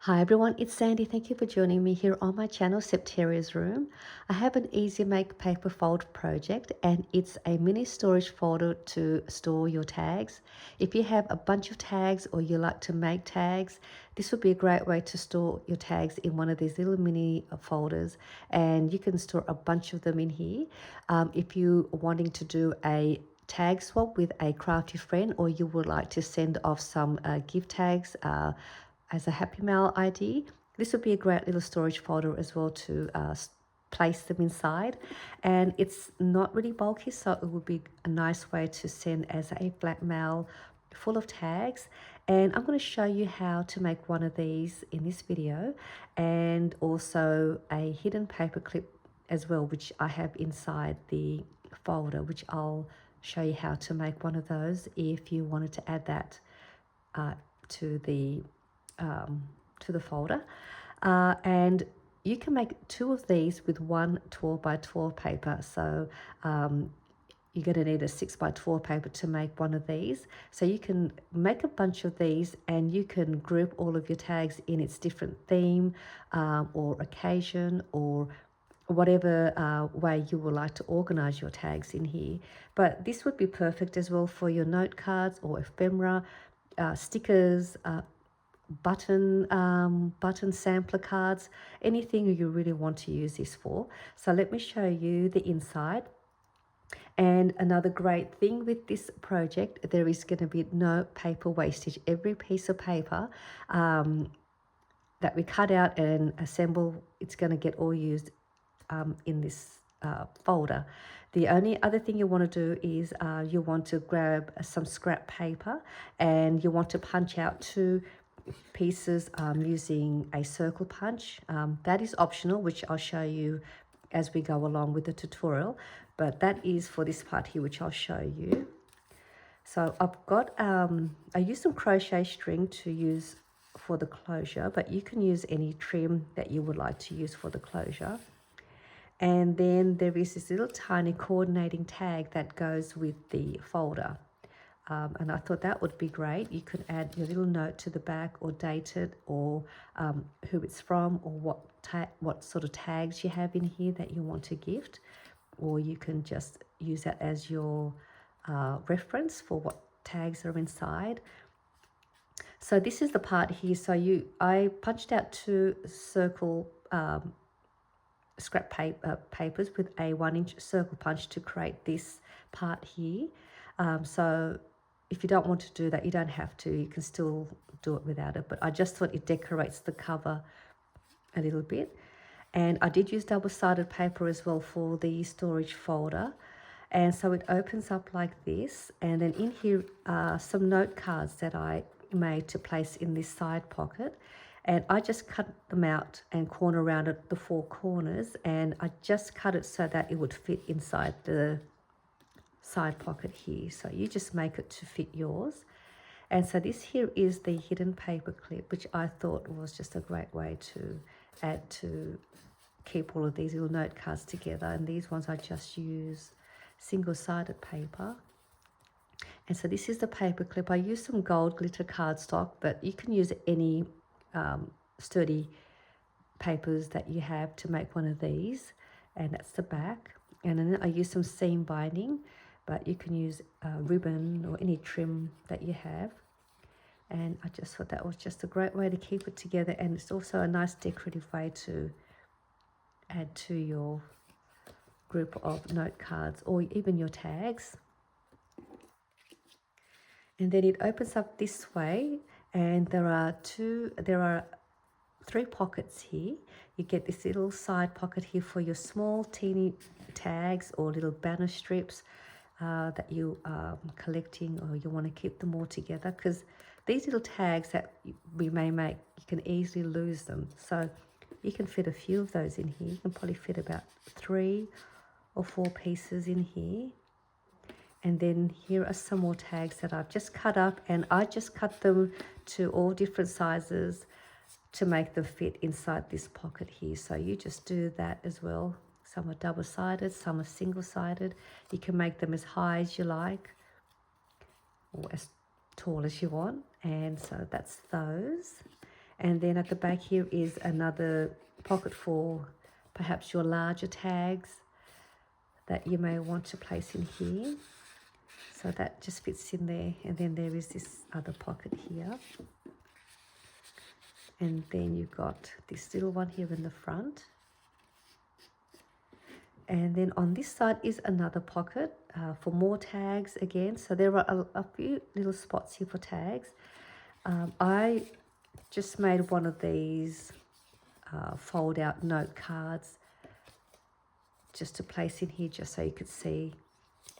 Hi everyone, it's Sandy. Thank you for joining me here on my channel, Septeria's Room. I have an easy make paper fold project and it's a mini storage folder to store your tags. If you have a bunch of tags or you like to make tags, this would be a great way to store your tags in one of these little mini folders, and you can store a bunch of them in here. If you're wanting to do a tag swap with a crafty friend, or you would like to send off some gift tags, as a Happy Mail ID. This would be a great little storage folder as well to place them inside. And it's not really bulky, so it would be a nice way to send as a black mail full of tags. And I'm going to show you how to make one of these in this video, and also a hidden paper clip as well, which I have inside the folder, which I'll show you how to make one of those if you wanted to add that to the folder. And you can make two of these with one 12 by 12 paper. So you're going to need a 6 by 12 paper to make one of these. So you can make a bunch of these and you can group all of your tags in its different theme or occasion, or whatever way you would like to organize your tags in here. But this would be perfect as well for your note cards or ephemera, stickers, button sampler cards, anything you really want to use this for. So let me show you the inside. And another great thing with this project, there is going to be no paper wastage. Every piece of paper that we cut out and assemble, it's going to get all used in this folder. The only other thing you want to do is you want to grab some scrap paper and you want to punch out two pieces using a circle punch. That is optional, which I'll show you as we go along with the tutorial, but that is for this part here, which I'll show you. So I've got I used some crochet string to use for the closure, but you can use any trim that you would like to use for the closure. And then there is this little tiny coordinating tag that goes with the folder. And I thought that would be great. You could add your little note to the back, or date it, or who it's from, or what sort of tags you have in here that you want to gift. Or you can just use that as your reference for what tags are inside. So this is the part here. So I punched out two circle scrap papers with a 1-inch circle punch to create this part here. So if you don't want to do that, you don't have to. You can still do it without it. But I just thought it decorates the cover a little bit. And I did use double-sided paper as well for the storage folder. And so it opens up like this. And then in here are some note cards that I made to place in this side pocket. And I just cut them out and corner rounded the four corners. And I just cut it so that it would fit inside the side pocket here. So you just make it to fit yours. And so this here is the hidden paper clip, which I thought was just a great way to add to keep all of these little note cards together. And these ones I just use single-sided paper. And so this is the paper clip. I used some gold glitter cardstock, but you can use any sturdy papers that you have to make one of these. And that's the back. And then I used some seam binding, but you can use ribbon or any trim that you have. And I just thought that was just a great way to keep it together, and it's also a nice decorative way to add to your group of note cards or even your tags. And then it opens up this way, and there are three pockets here. You get this little side pocket here for your small teeny tags or little banner strips that you are collecting, or you want to keep them all together, because these little tags that we may make, you can easily lose them. So you can fit a few of those in here. You can probably fit about 3 or 4 pieces in here. And then here are some more tags that I've just cut up, and I just cut them to all different sizes to make them fit inside this pocket here. So you just do that as well. Some are double-sided, some are single-sided. You can make them as high as you like or as tall as you want. And so that's those. And then at the back here is another pocket for perhaps your larger tags that you may want to place in here. So that just fits in there. And then there is this other pocket here. And then you've got this little one here in the front. And then on this side is another pocket for more tags again. So there are a few little spots here for tags. I just made one of these fold out note cards just to place in here, just so you could see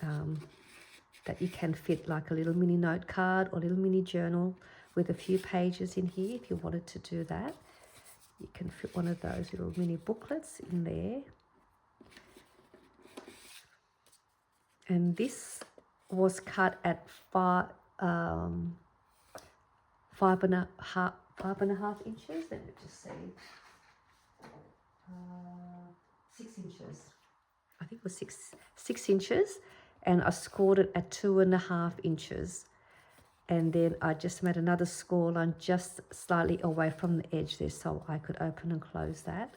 that you can fit like a little mini note card or little mini journal with a few pages in here. If you wanted to do that, you can fit one of those little mini booklets in there. And this was cut at 5.5 inches. Let me just see. 6 inches. I think it was six inches, and I scored it at 2.5 inches. And then I just made another score line just slightly away from the edge there, so I could open and close that.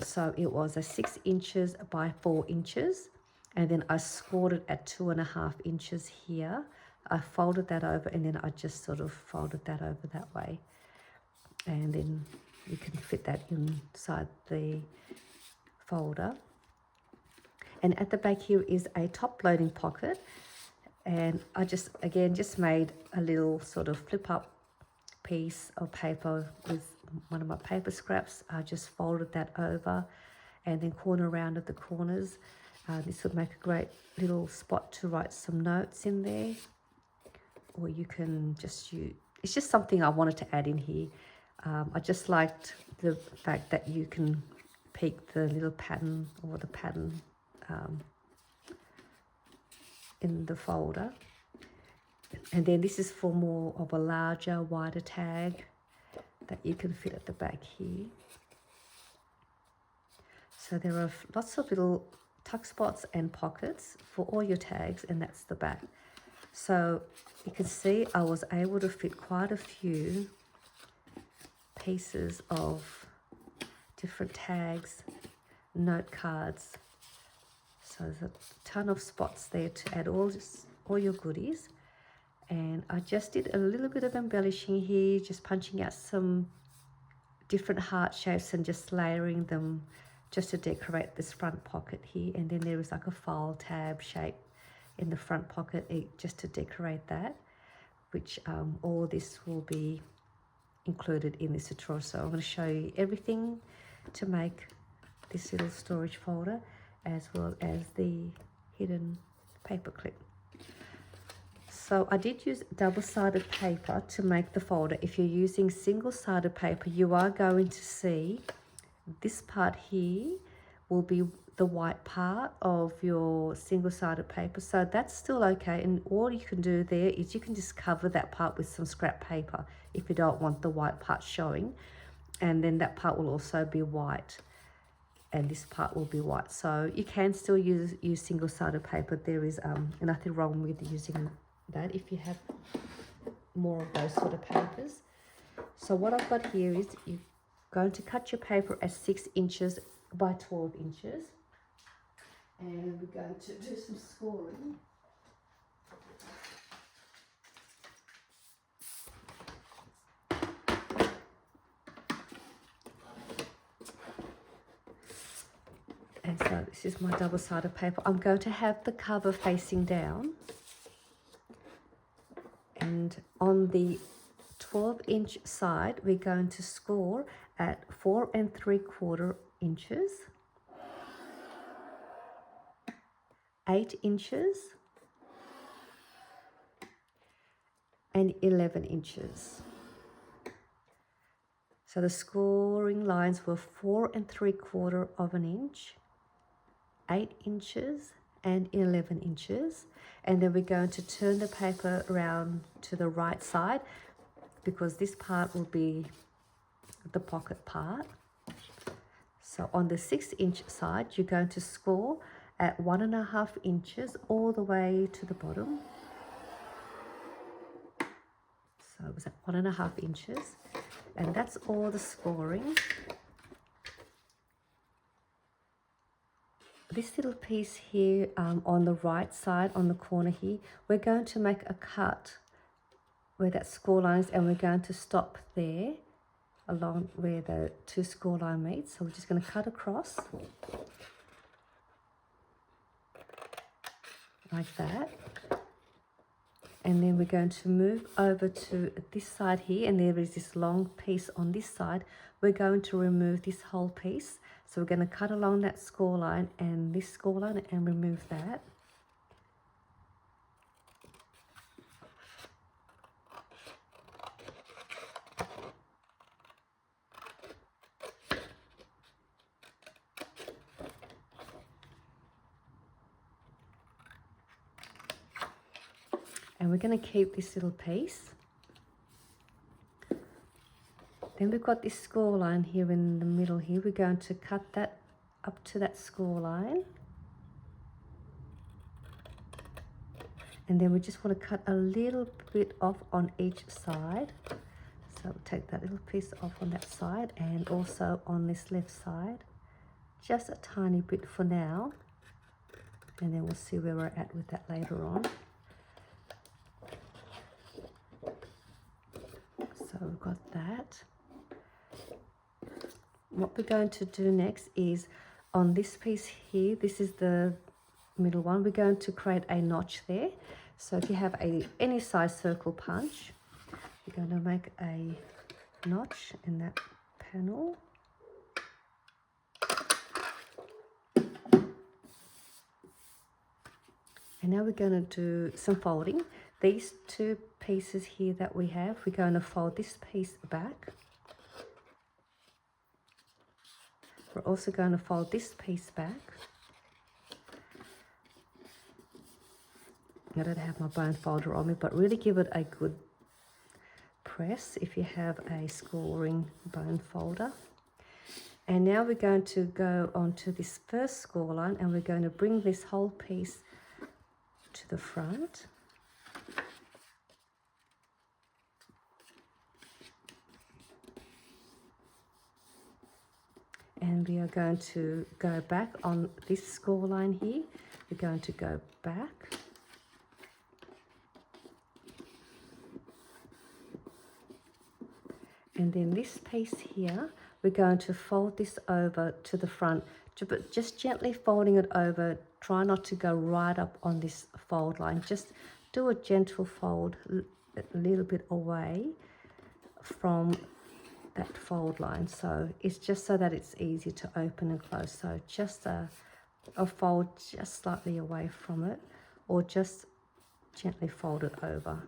So it was a 6 inches by 4 inches. And then I scored it at 2.5 inches here. I folded that over, and then I just sort of folded that over that way. And then you can fit that inside the folder. And at the back here is a top loading pocket. And I just made a little sort of flip up piece of paper with one of my paper scraps. I just folded that over and then corner round at the corners. This would make a great little spot to write some notes in there. Or you can just use, it's just something I wanted to add in here. I just liked the fact that you can peek the little pattern or the pattern in the folder. And then this is for more of a larger, wider tag that you can fit at the back here. So there are lots of little tuck spots and pockets for all your tags, and that's the back. So you can see I was able to fit quite a few pieces of different tags, note cards. So there's a ton of spots there to add all your goodies. And I just did a little bit of embellishing here, just punching out some different heart shapes and just layering them just to decorate this front pocket here. And then there is like a file tab shape in the front pocket just to decorate that, which all this will be included in this tutorial. So I'm going to show you everything to make this little storage folder, as well as the hidden paper clip. So I did use double-sided paper to make the folder. If you're using single-sided paper, you are going to see this part here will be the white part of your single-sided paper. So that's still okay. And all you can do there is you can just cover that part with some scrap paper if you don't want the white part showing. And then that part will also be white. And this part will be white. So you can still use single-sided paper. There is nothing wrong with using that if you have more of those sort of papers. So what I've got here is you're going to cut your paper at 6 inches by 12 inches. And we're going to do some scoring. And so this is my double-sided paper. I'm going to have the cover facing down. And on the 12-inch side, we're going to score at 4 3/4 inches, 8 inches, and 11 inches. So the scoring lines were 4 3/4 of an inch, 8 inches, and 11 inches. And then we're going to turn the paper around to the right side, because this part will be the pocket part. So on the 6-inch side, you're going to score at 1.5 inches all the way to the bottom. So it was at 1.5 inches. And that's all the scoring. This little piece here on the right side, on the corner here, we're going to make a cut where that score line is, and we're going to stop there along where the two score line meet. So we're just going to cut across like that. And then we're going to move over to this side here, and there is this long piece on this side. We're going to remove this whole piece. So we're going to cut along that score line and this score line and remove that. And we're going to keep this little piece. Then we've got this score line here in the middle here. We're going to cut that up to that score line. And then we just want to cut a little bit off on each side. So we'll take that little piece off on that side and also on this left side. Just a tiny bit for now. And then we'll see where we're at with that later on. So we've got that. What we're going to do next is on this piece here, this is the middle one, we're going to create a notch there. So if you have any size circle punch, you're going to make a notch in that panel. And now we're going to do some folding. These two pieces here that we have, we're going to fold this piece back. We're also going to fold this piece back. I don't have my bone folder on me, but really give it a good press if you have a scoring bone folder. And now we're going to go onto this first score line, and we're going to bring this whole piece to the front. And we are going to go back on this score line here. We're going to go back. And then this piece here, we're going to fold this over to the front, but just gently folding it over. Try not to go right up on this fold line. Just do a gentle fold a little bit away from that fold line. So it's just so that it's easy to open and close. So just a fold just slightly away from it, or just gently fold it over.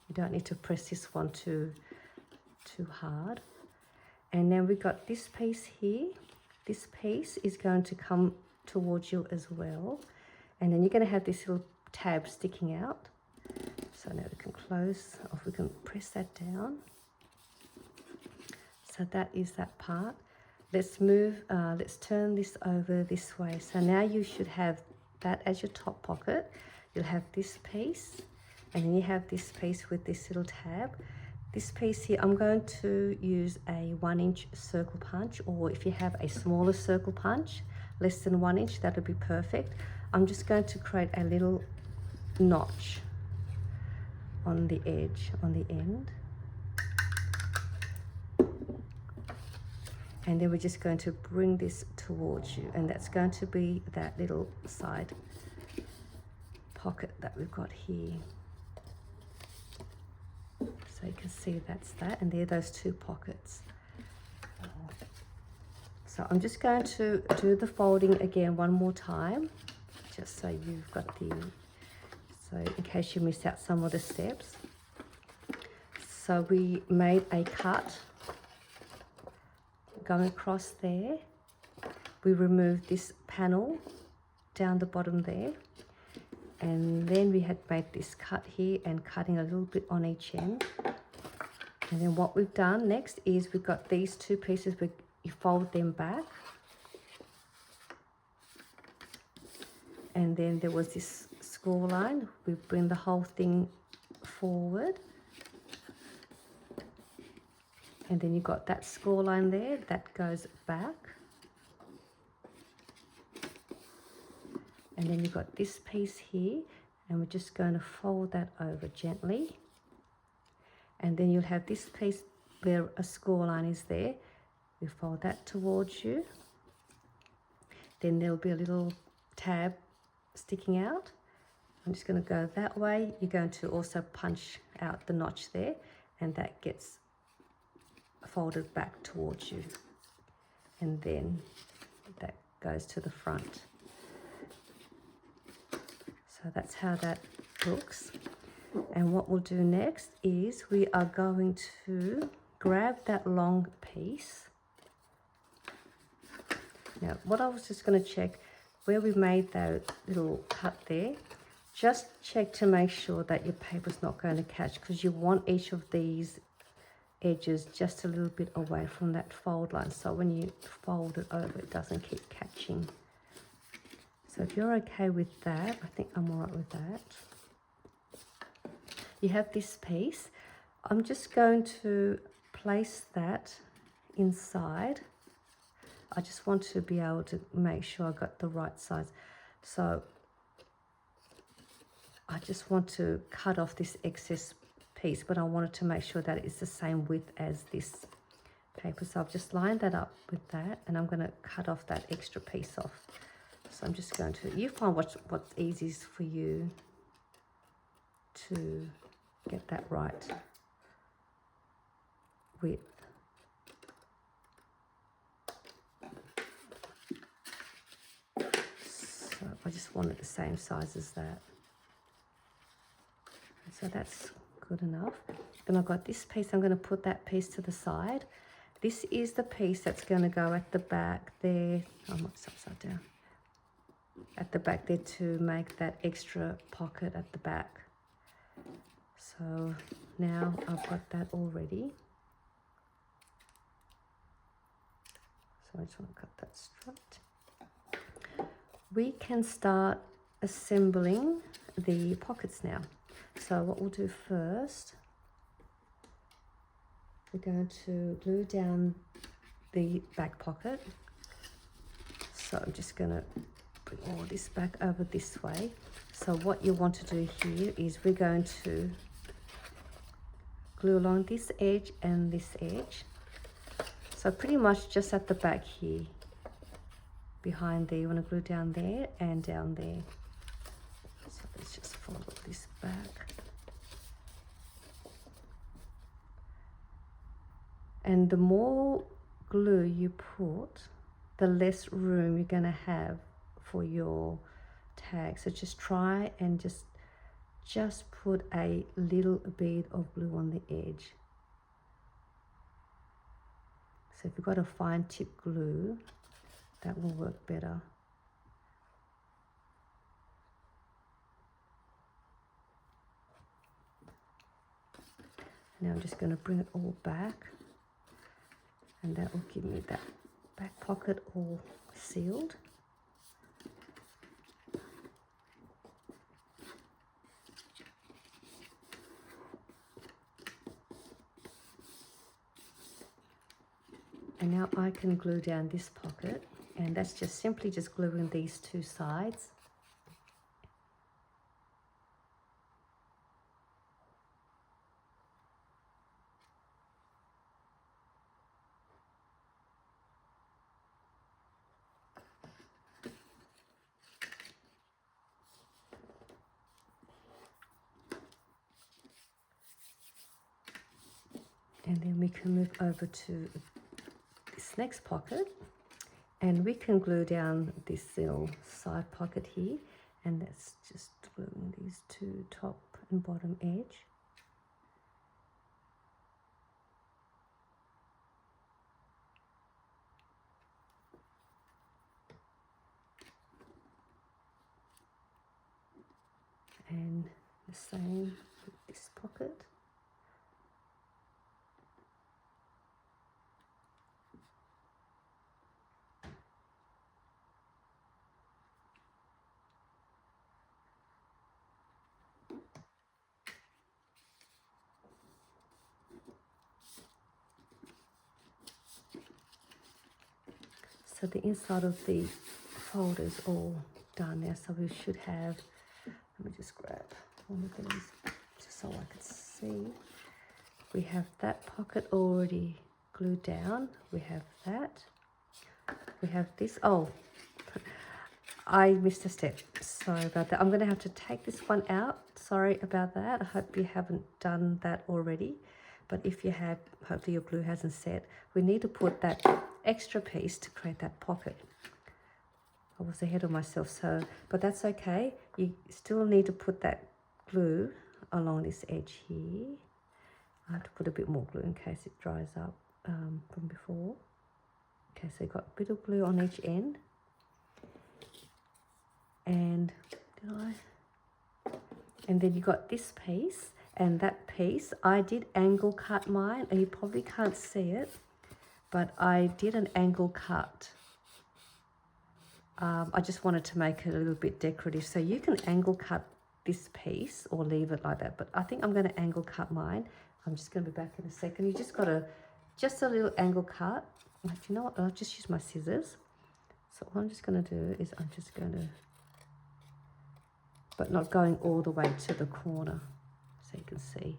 You don't need to press this one too hard. And then we've got this piece here. This piece is going to come towards you as well, and then you're going to have this little tab sticking out. So now we can close, or we can press that down. So that is that part. Let's turn this over this way. So now you should have that as your top pocket. You'll have this piece, and then you have this piece with this little tab. This piece here, I'm going to use a 1-inch circle punch, or if you have a smaller circle punch, less than 1 inch, that would be perfect. I'm just going to create a little notch on the edge, on the end. And then we're just going to bring this towards you, and that's going to be that little side pocket that we've got here. So you can see that's that, and there are those two pockets. So I'm just going to do the folding again one more time, just so you've got so in case you miss out some of the steps. So we made a cut going across there. We removed this panel down the bottom there, and then we had made this cut here and cutting a little bit on each end. And then what we've done next is we've got these two pieces, you fold them back, and then there was this score line. We bring the whole thing forward, And then you've got that score line there that goes back. And then you've got this piece here, and we're just going to fold that over gently. And then you'll have this piece where a score line is there. We fold that towards you. Then there'll be a little tab sticking out. I'm just going to go that way. You're going to also punch out the notch there, and that gets folded back towards you. And then that goes to the front. So that's how that looks. And what we'll do next is we are going to grab that long piece. Now, what I was just going to check, where we made that little cut there, just check to make sure that your paper's not going to catch, because you want each of these edges just a little bit away from that fold line, so when you fold it over, it doesn't keep catching. So if you're okay with that, I think I'm all right with that. You have this piece. I'm just going to place that inside. I just want to be able to make sure I got the right size. So I just want to cut off this excess piece, but I wanted to make sure that it's the same width as this paper. So I've just lined that up with that, and I'm going to cut off that extra piece off. So I'm just going to, you find what's easiest for you to get that right width. So I just want it the same size as that. So that's good enough. Then I've got this piece, I'm going to put that piece to the side. This is the piece that's going to go at the back there. Oh, it's upside down. At the back there to make that extra pocket at the back. So now I've got that all ready. So I just want to cut that straight. We can start assembling the pockets now. So what we'll do first, we're going to glue down the back pocket. So I'm just going to bring all this back over this way. So what you want to do here is we're going to glue along this edge and this edge. So pretty much just at the back here, behind there, you want to glue down there and down there. So let's just fold this back. And the more glue you put, the less room you're going to have for your tag. So just try and just put a little bit of glue on the edge. So if you've got a fine tip glue, that will work better. Now I'm just going to bring it all back, and that will give me that back pocket all sealed. And now I can glue down this pocket, and that's just simply just gluing these two sides. And then we can move over to this next pocket, and we can glue down this little side pocket here, and that's just gluing these two top and bottom edge. And the same with this pocket. So the inside of the folder is all done now. So we should have, let me just grab one of these just so I can see. We have that pocket already glued down. We have that. We have this. Oh, I missed a step. Sorry about that. I'm going to have to take this one out. Sorry about that. I hope you haven't done that already. But if you have, hopefully your glue hasn't set. We need to put that extra piece to create that pocket. I was ahead of myself, so, but that's okay. You still need to put that glue along this edge here. I have to put a bit more glue in case it dries up from before. Okay, so you've got a bit of glue on each end. And then you got this piece, and that piece, I did angle cut mine, and you probably can't see it, but I did an angle cut. I just wanted to make it a little bit decorative. So you can angle cut this piece or leave it like that, but I think I'm going to angle cut mine. I'm just going to be back in a second. You just got just a little angle cut. Like, you know what? I'll just use my scissors. So what I'm just going to do is I'm just going to, but not going all the way to the corner, so you can see.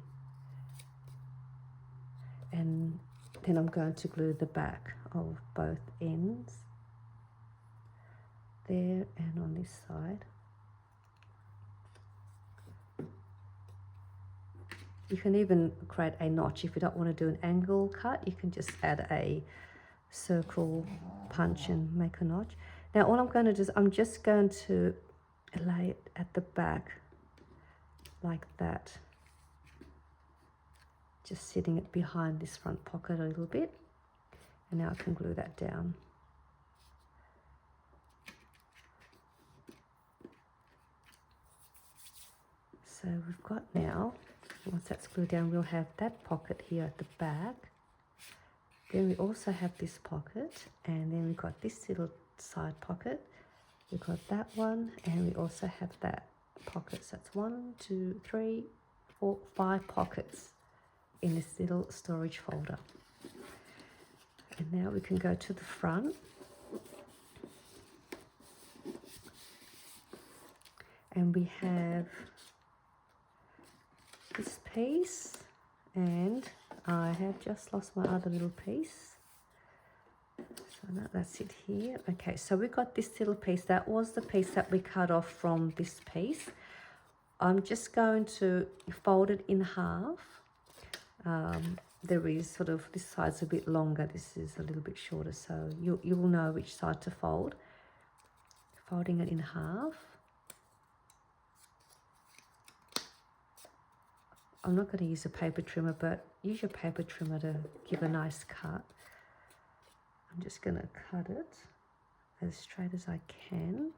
And then I'm going to glue the back of both ends, there and on this side. You can even create a notch. If you don't want to do an angle cut, you can just add a circle punch and make a notch. Now all I'm going to do is I'm just going to lay it at the back like that, just sitting it behind this front pocket a little bit, and now I can glue that down. So we've got now, once that's glued down, we'll have that pocket here at the back. Then we also have this pocket, and then we've got this little side pocket. We've got that one, and we also have that pocket. So that's 1, 2, 3, 4, 5 pockets in this little storage folder. And now we can go to the front. And we have this piece, and I have just lost my other little piece. So now that's it here. Okay, so we got this little piece. That was the piece that we cut off from this piece. I'm just going to fold it in half. There is sort of, this side's a bit longer, this is a little bit shorter, so you will know which side to fold. Folding it in half. I'm not going to use a paper trimmer, but use your paper trimmer to give a nice cut. I'm just going to cut it as straight as I can.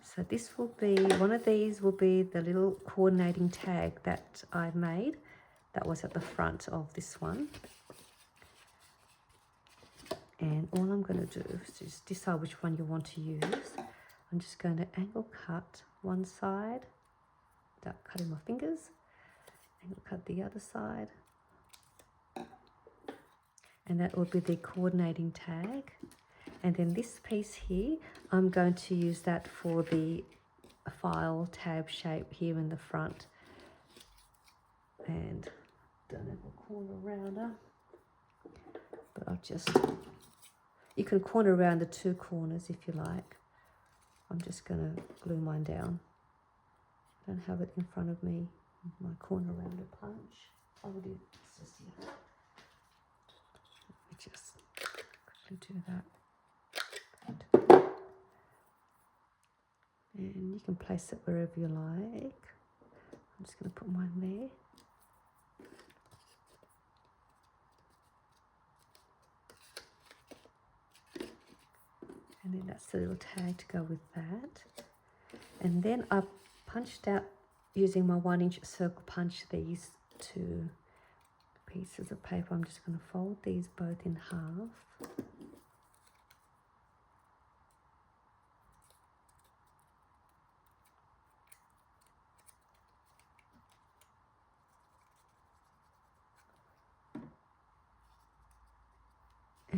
So this will be, one of these will be the little coordinating tag that I made. That was at the front of this one. And all I'm going to do is just decide which one you want to use. I'm just going to angle cut one side without cutting my fingers. Angle cut the other side. And that will be the coordinating tag. And then this piece here, I'm going to use that for the file tab shape here in the front. And don't have a corner rounder, but I'll just, you can corner around the two corners if you like. I'm just going to glue mine down. I don't have it in front of me, my corner rounder punch. Oh, it is just here. Let me just quickly do that. And you can place it wherever you like. I'm just going to put mine there. And then that's the little tag to go with that. And then I punched out, using my 1-inch circle punch, these two pieces of paper. I'm just going to fold these both in half.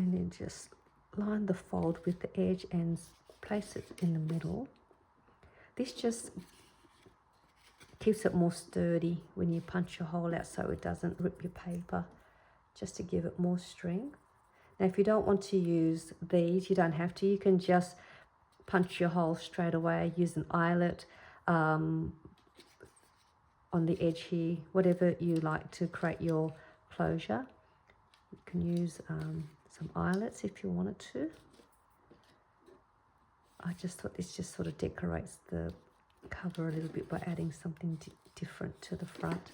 and then just line the fold with the edge and place it in the middle. This just keeps it more sturdy when you punch your hole out, so it doesn't rip your paper, just to give it more strength. Now if you don't want to use these, you don't have to. You can just punch your hole straight away, use an eyelet on the edge here, whatever you like to create your closure. You can use some eyelets if you wanted to. I just thought this just sort of decorates the cover a little bit by adding something different to the front.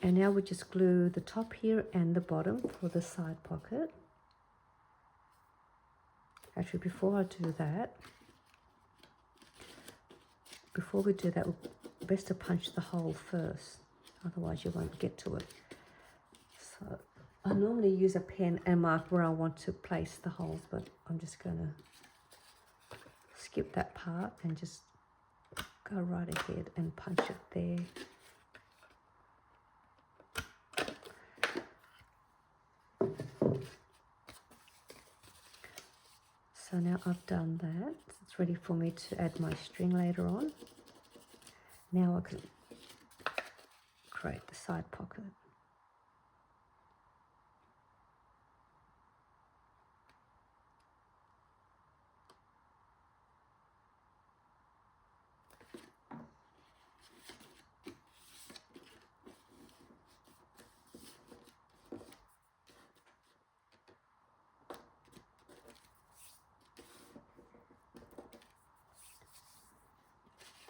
And now we just glue the top here and the bottom for the side pocket. Actually, before I do that, before we do that, it's best to punch the hole first, otherwise you won't get to it. So I normally use a pen and mark where I want to place the holes, but I'm just going to skip that part and just go right ahead and punch it there. So now I've done that. It's ready for me to add my string later on. Now I can create the side pocket.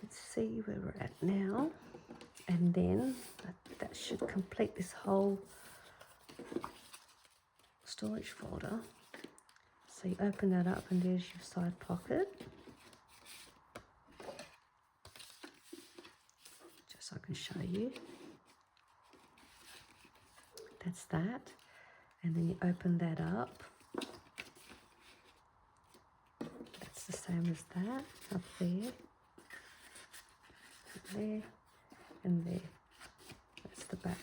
Let's see where we're at now, and then that should complete this whole storage folder. So you open that up and there's your side pocket. Just so I can show you. That's that. And then you open that up. That's the same as that, up there. There and there. That's the back.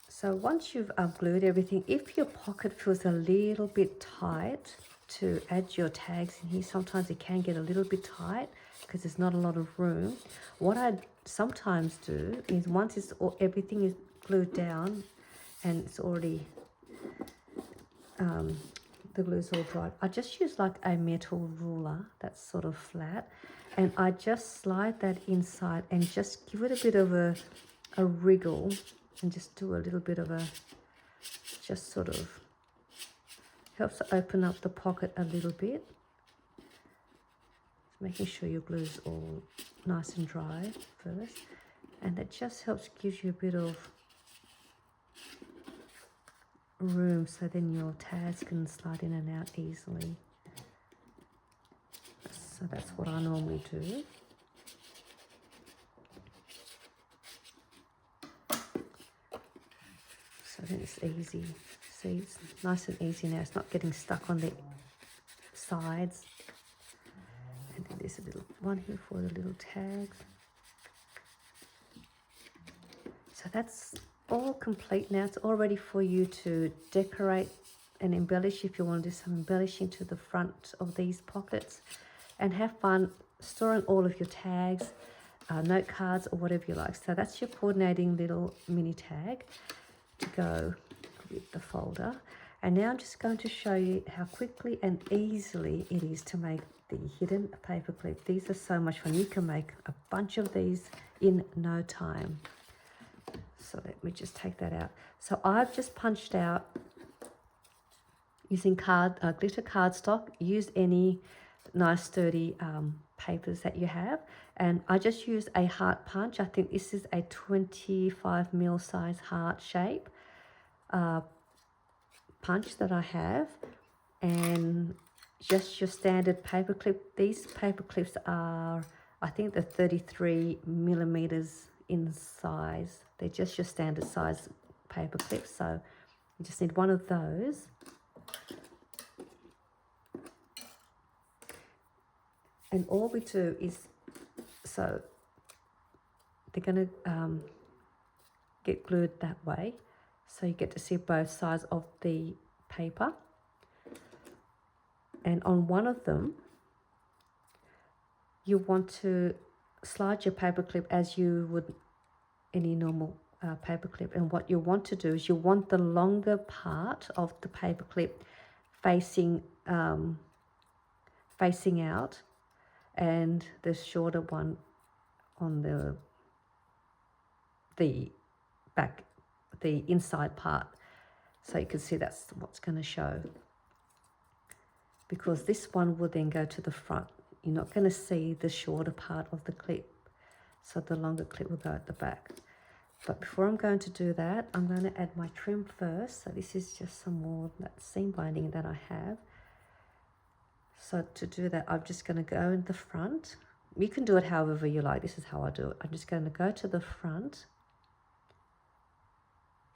So once you've glued everything, if your pocket feels a little bit tight to add your tags in here, sometimes it can get a little bit tight because there's not a lot of room. What I sometimes do is once everything is glued down and it's already the glue's all dried, I just use like a metal ruler that's sort of flat, and I just slide that inside and just give it a bit of a wriggle and just do a little bit of a, just sort of helps open up the pocket a little bit. Just making sure your glue's all nice and dry first, and that just helps, gives you a bit of room so then your tags can slide in and out easily. So that's what I normally do. So then it's easy. See, it's nice and easy now. It's not getting stuck on the sides. And then there's a little one here for the little tags. So that's all complete now. It's all ready for you to decorate and embellish if you want to do some embellishing to the front of these pockets. And have fun storing all of your tags, note cards, or whatever you like. So that's your coordinating little mini tag to go with the folder. And now I'm just going to show you how quickly and easily it is to make the hidden paper clip. These are so much fun. You can make a bunch of these in no time. So let me just take that out. So I've just punched out using glitter cardstock. Use any nice sturdy papers that you have, and I just use a heart punch. I think this is a 25mm size heart shape punch that I have, and just your standard paper clip. These paper clips are, I think they're 33mm in size. They're just your standard size paper clips, so you just need one of those. And all we do is, so they're going to get glued that way. so you get to see both sides of the paper. And on one of them, you want to slide your paper clip as you would any normal paper clip. And what you want to do is you want the longer part of the paper clip facing facing out, and the shorter one on the back, the inside part. So you can see that's what's going to show, because this one will then go to the front. You're not going to see the shorter part of the clip, so the longer clip will go at the back. But before I'm going to do that, I'm going to add my trim first. So this is just some more of that seam binding that I have. So to do that, I'm just going to go in the front. You can do it however you like. This is how I do it. I'm just going to go to the front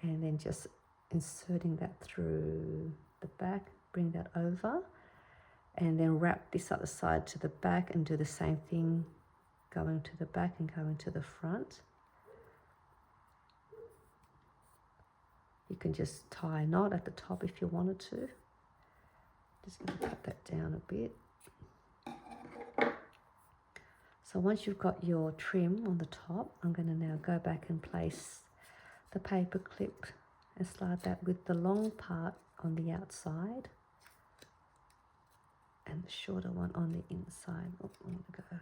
and then just inserting that through the back, bring that over, and then wrap this other side to the back and do the same thing, going to the back and going to the front. You can just tie a knot at the top if you wanted to. Just going to cut that down a bit. So once you've got your trim on the top, I'm going to now go back and place the paper clip and slide that with the long part on the outside and the shorter one on the inside. Oh, there we go.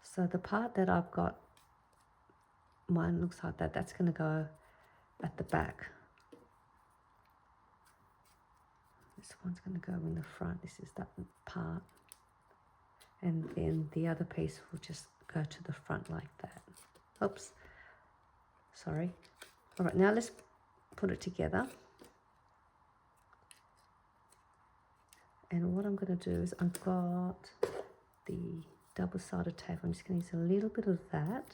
So the part that I've got, mine looks like that, that's going to go at the back. This one's going to go in the front. This is that part. And then the other piece will just go to the front like that. Oops. Sorry. All right, now let's put it together. And what I'm going to do is I've got the double-sided tape. I'm just going to use a little bit of that.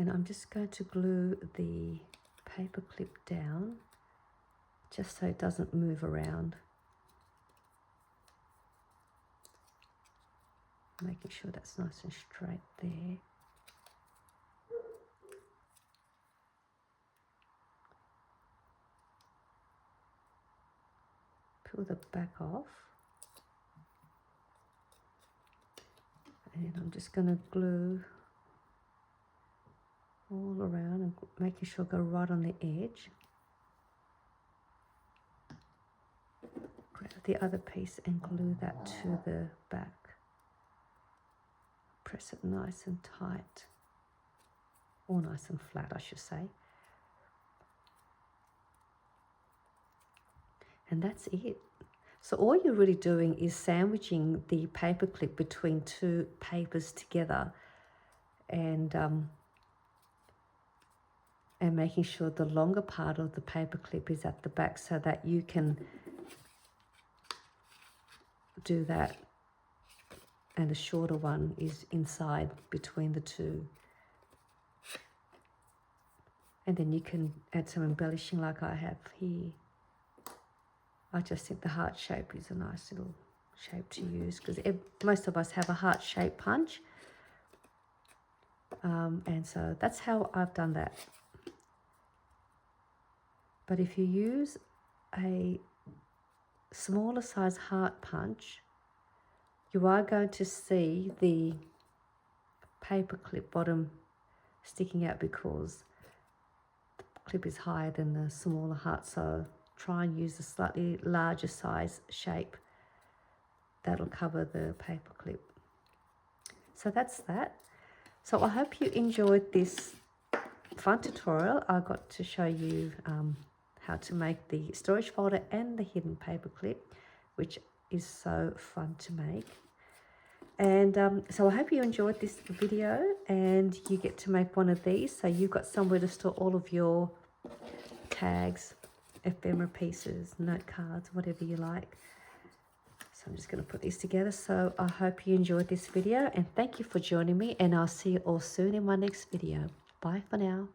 And I'm just going to glue the paper clip down just so it doesn't move around. Making sure that's nice and straight there. Peel the back off. And I'm just going to glue all around and making sure I go right on the edge. Grab the other piece and glue that to the back. Press it nice and tight, or nice and flat, I should say. And that's it. So all you're really doing is sandwiching the paper clip between two papers together, and making sure the longer part of the paper clip is at the back so that you can do that, and the shorter one is inside between the two. And then you can add some embellishing like I have here. I just think the heart shape is a nice little shape to use, because most of us have a heart-shaped punch. And so that's how I've done that. But if you use a smaller size heart punch, you are going to see the paper clip bottom sticking out because the clip is higher than the smaller heart. So try and use a slightly larger size shape. That'll cover the paper clip. So that's that. So I hope you enjoyed this fun tutorial. I got to show you how to make the storage folder and the hidden paper clip, which is so fun to make. And so I hope you enjoyed this video and you get to make one of these, so you've got somewhere to store all of your tags, ephemera pieces, note cards, whatever you like. So I'm just going to put these together. So I hope you enjoyed this video, and thank you for joining me, and I'll see you all soon in my next video. Bye for now.